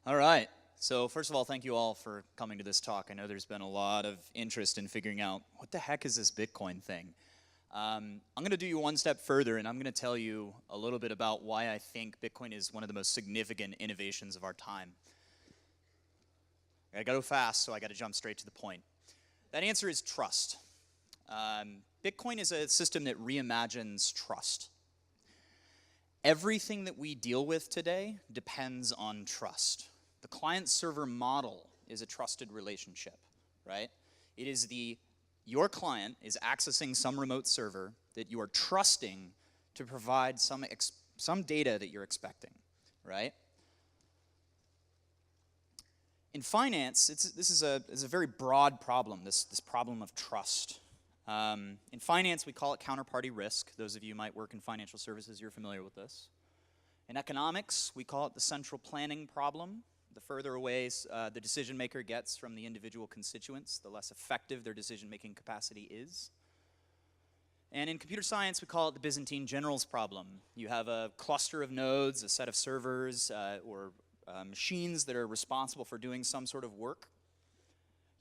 All right. So first of all, thank you all for coming to this talk. I know there's been a lot of interest in figuring out what the heck is this Bitcoin thing. I'm going to do you one step further, and I'm going to tell you a little bit about why I think Bitcoin is one of the most significant innovations of our time. I got to go fast, so I got to jump straight to the point. That answer is trust. Bitcoin is a system that reimagines trust. Everything that we deal with today depends on trust. The client-server model is a trusted relationship, right? It is your client is accessing some remote server that you are trusting to provide some data that you're expecting, right? In finance, this is a very broad problem, this problem of trust. In finance, we call it counterparty risk. Those of you who might work in financial services, you're familiar with this. In economics, we call it the central planning problem. The further away the decision maker gets from the individual constituents, the less effective their decision-making capacity is. And in computer science, we call it the Byzantine generals problem. You have a cluster of nodes, a set of servers, or machines that are responsible for doing some sort of work.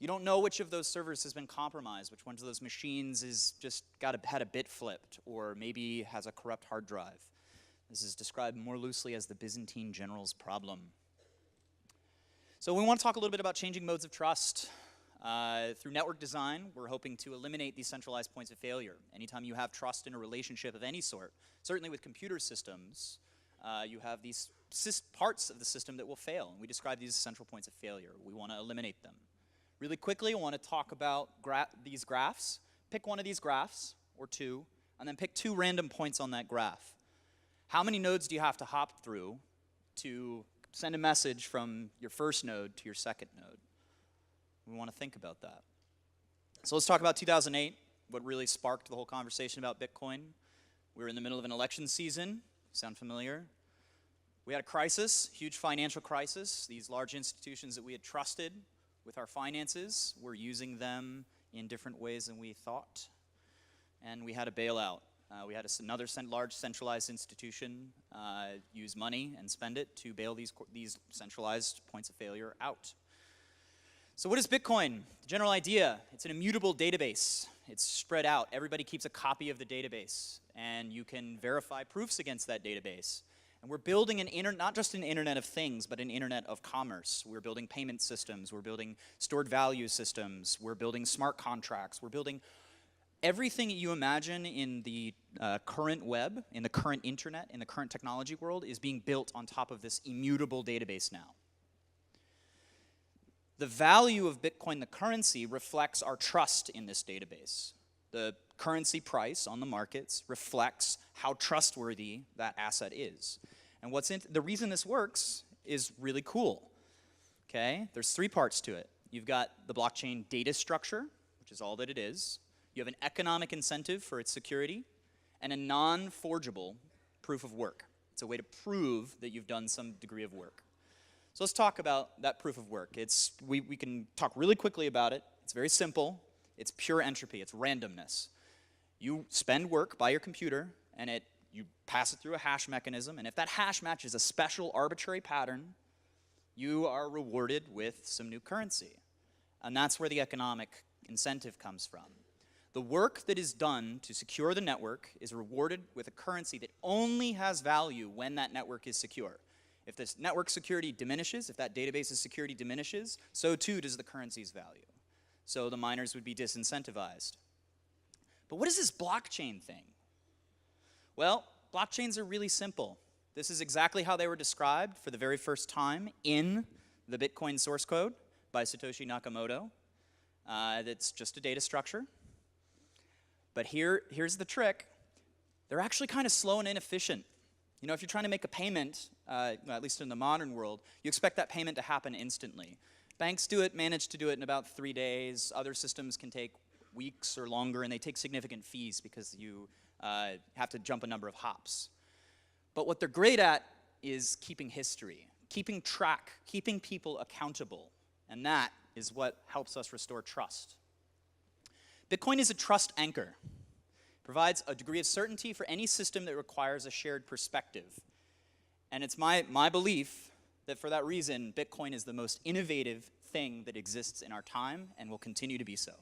You don't know which of those servers has been compromised, which one of those machines is just had a bit flipped, or maybe has a corrupt hard drive. This is described more loosely as the Byzantine generals problem. So we want to talk a little bit about changing modes of trust. Through network design, we're hoping to eliminate these centralized points of failure. Anytime you have trust in a relationship of any sort, certainly with computer systems, you have these parts of the system that will fail. And we describe these as central points of failure. We want to eliminate them. Really quickly, I want to talk about these graphs. Pick one of these graphs, or two, and then pick two random points on that graph. How many nodes do you have to hop through to send a message from your first node to your second node? We want to think about that. So let's talk about 2008, what really sparked the whole conversation about Bitcoin. We were in the middle of an election season. Sound familiar? We had a crisis, huge financial crisis. These large institutions that we had trusted with our finances, we're using them in different ways than we thought. And we had a bailout. We had another large centralized institution use money and spend it to bail these centralized points of failure out. So what is Bitcoin? The general idea, it's an immutable database. It's spread out. Everybody keeps a copy of the database, and you can verify proofs against that database. And we're building not just an internet of things, but an internet of commerce. We're building payment systems. We're building stored value systems. We're building smart contracts. We're building everything that you imagine in the current web, in the current internet, in the current technology world is being built on top of this immutable database now. The value of Bitcoin, the currency, reflects our trust in this database. The currency price on the markets reflects how trustworthy that asset is. And the reason this works is really cool. Okay? There's three parts to it. You've got the blockchain data structure, which is all that it is. You have an economic incentive for its security, and a non-forgeable proof of work. It's a way to prove that you've done some degree of work. So let's talk about that proof of work. We can talk really quickly about it. It's very simple. It's pure entropy. It's randomness. You spend work by your computer, and you pass it through a hash mechanism, and if that hash matches a special arbitrary pattern, you are rewarded with some new currency. And that's where the economic incentive comes from. The work that is done to secure the network is rewarded with a currency that only has value when that network is secure. If this network security diminishes, if that database's security diminishes, so too does the currency's value. So the miners would be disincentivized. But what is this blockchain thing? Well, blockchains are really simple. This is exactly how they were described for the very first time in the Bitcoin source code by Satoshi Nakamoto. That's just a data structure. But here's the trick. They're actually kind of slow and inefficient. You know, if you're trying to make a payment, at least in the modern world, you expect that payment to happen instantly. Banks manage to do it in about 3 days. Other systems can take weeks or longer, and they take significant fees because you have to jump a number of hops. But what they're great at is keeping history, keeping track, keeping people accountable. And that is what helps us restore trust. Bitcoin is a trust anchor. It provides a degree of certainty for any system that requires a shared perspective. And it's my belief that for that reason, Bitcoin is the most innovative thing that exists in our time and will continue to be so.